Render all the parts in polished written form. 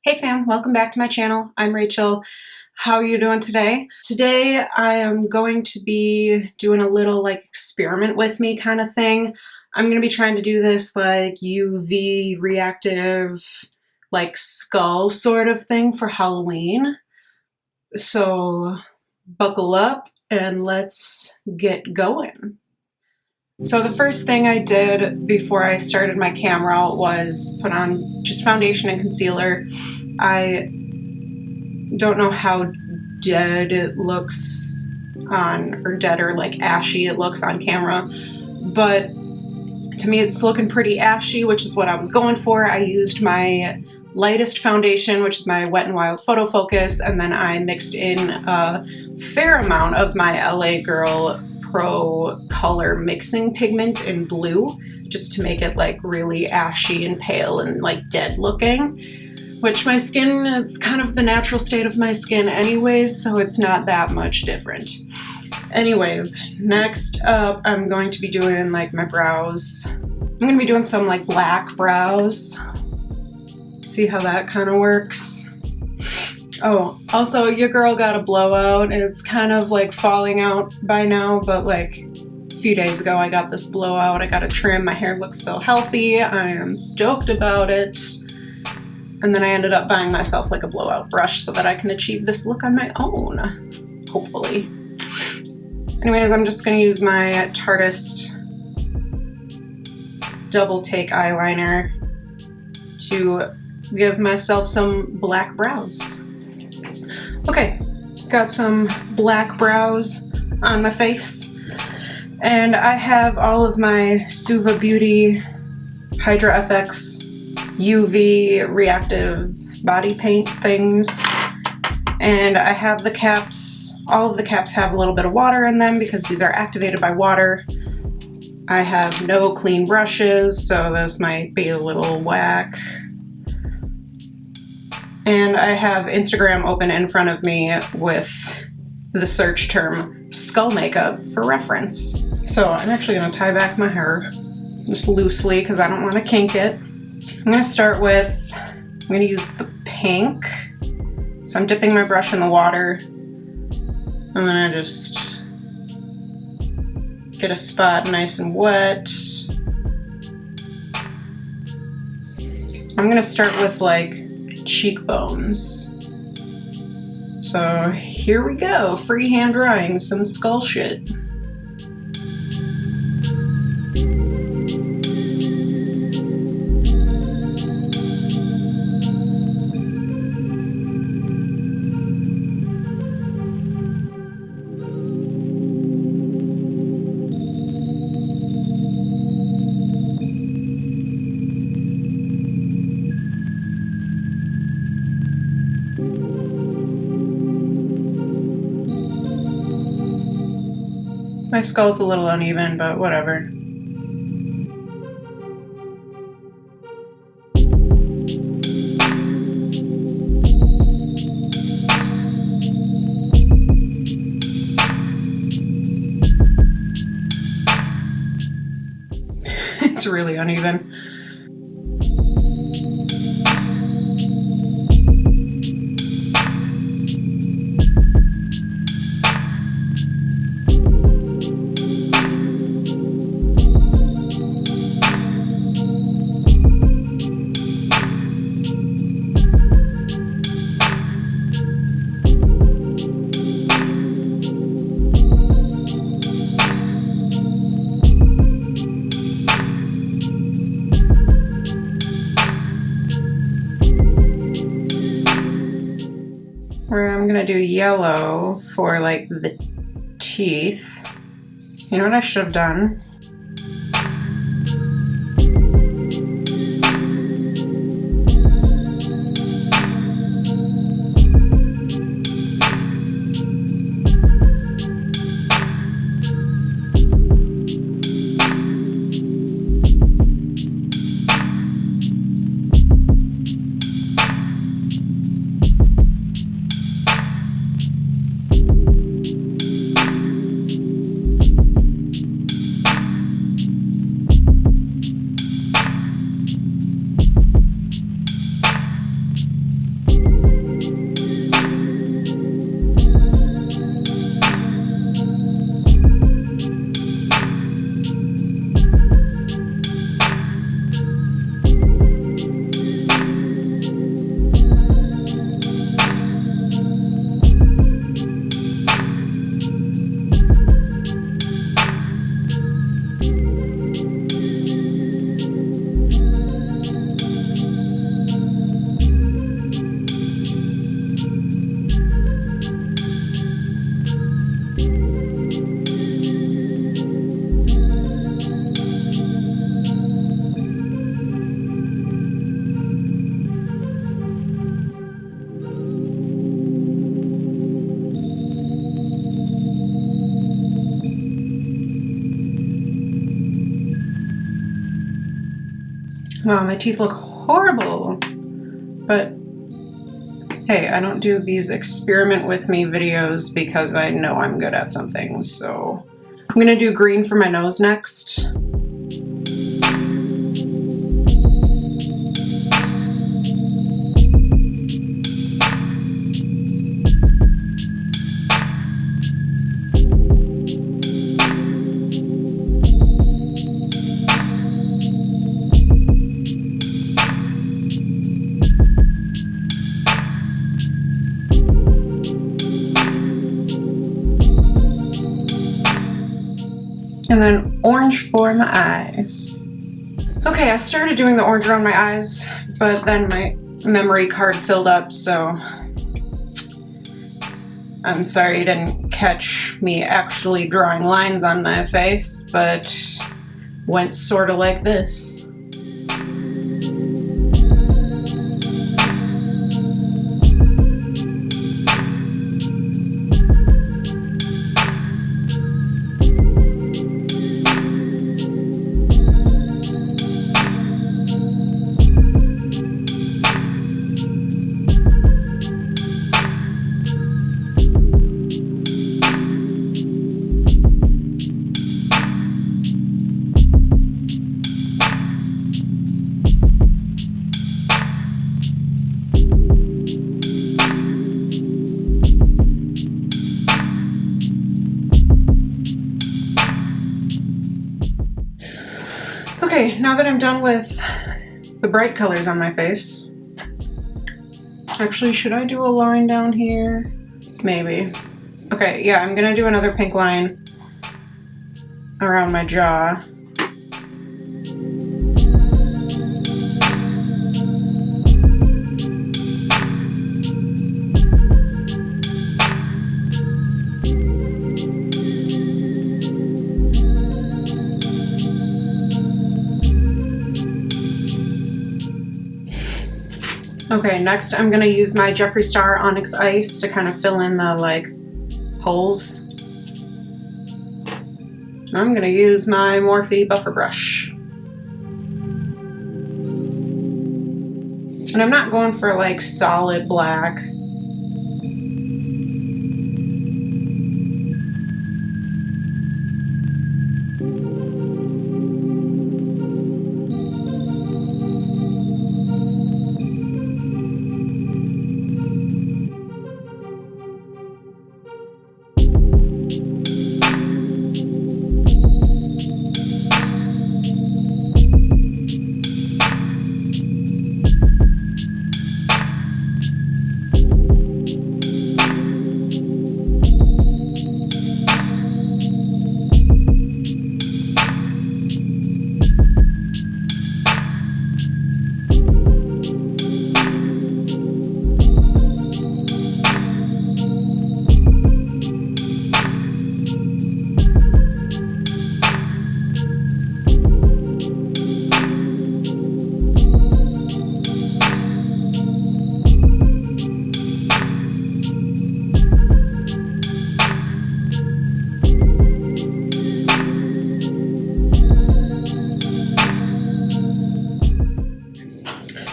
Hey fam, welcome back to my channel. I'm Rachel. How are you doing today? Today I am going to be doing a little like experiment with me kind of thing. I'm going to be trying to do this like UV reactive like skull sort of thing for Halloween. So buckle up and let's get going. So the first thing I did before I started my camera was put on just foundation and concealer. I don't know how dead it looks on, or dead or like ashy it looks on camera, but to me it's looking pretty ashy, which is what I was going for. I used my lightest foundation, which is my Wet n Wild Photo Focus, and then I mixed in a fair amount of my LA Girl Pro Color mixing pigment in blue, just to make it like really ashy and pale and like dead looking. Which my skin, it's kind of the natural state of my skin anyways, so it's not that much different. Anyways, next up I'm going to be doing like my brows. I'm going to be doing some like black brows. See how that kind of works. Oh, also your girl got a blowout. It's kind of like falling out by now, but like a few days ago I got this blowout. I got a trim. My hair looks so healthy. I am stoked about it. And then I ended up buying myself like a blowout brush so that I can achieve this look on my own, hopefully. Anyways, I'm just going to use my Tarteist Double Take eyeliner to give myself some black brows. Okay, got some black brows on my face. And I have all of my Suva Beauty Hydra FX UV reactive body paint things, and I have the caps. All of the caps have a little bit of water in them because these are activated by water. I have no clean brushes, so this might be a little whack. And I have Instagram open in front of me with the search term skull makeup for reference. So I'm actually going to tie back my hair just loosely because I don't want to kink it. I'm going to start with, I'm going to use the pink. So I'm dipping my brush in the water, and then I just get a spot nice and wet. I'm going to start with like cheekbones. So here we go, freehand drawing some skull shit. My skull's a little uneven, but whatever. It's really uneven. Where I'm gonna do yellow for like the teeth. You know what I should have done? Wow, my teeth look horrible. But hey, I don't do these experiment with me videos because I know I'm good at something, so I'm gonna do green for my nose next. And then orange for my eyes. Okay, I started doing the orange around my eyes, but then my memory card filled up, so I'm sorry you didn't catch me actually drawing lines on my face, but went sort of like this. Okay, now that I'm done with the bright colors on my face, actually, should I do a line down here? Maybe. Okay, yeah, I'm gonna do another pink line around my jaw. Okay, next I'm gonna use my Jeffree Star Onyx Ice to kind of fill in the like holes. I'm gonna use my Morphe buffer brush. And I'm not going for like solid black.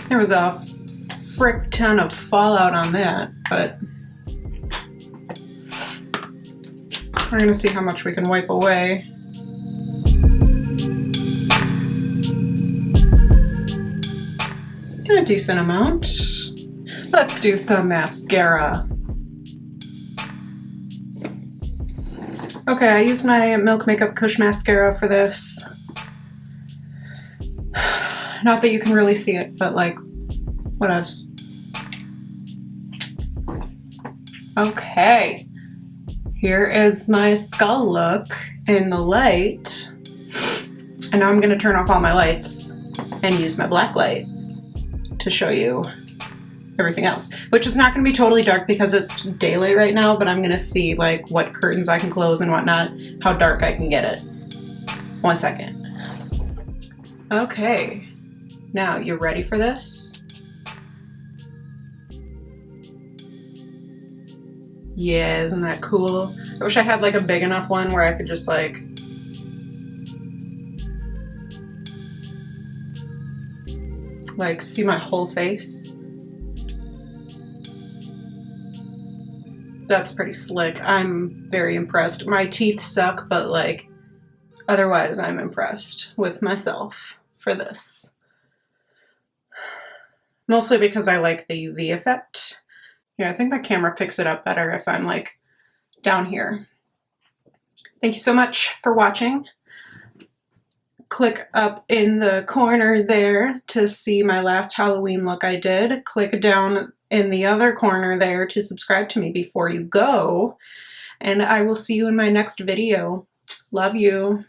There was a frick ton of fallout on that, but we're gonna see how much we can wipe away. A decent amount. Let's do some mascara. Okay, I used my Milk Makeup Kush mascara for this. Not that you can really see it, but like, whatevs. Okay, here is my skull look in the light. And now I'm gonna turn off all my lights and use my black light to show you everything else, which is not gonna be totally dark because it's daylight right now, but I'm gonna see like what curtains I can close and whatnot, how dark I can get it. 1 second. Okay. Now, you ready for this? Yeah, isn't that cool? I wish I had like a big enough one where I could just like like see my whole face. That's pretty slick. I'm very impressed. My teeth suck, but like otherwise I'm impressed with myself for this. Mostly because I like the UV effect. Yeah, I think my camera picks it up better if I'm like down here. Thank you so much for watching. Click up in the corner there to see my last Halloween look I did. Click down in the other corner there to subscribe to me before you go. And I will see you in my next video. Love you.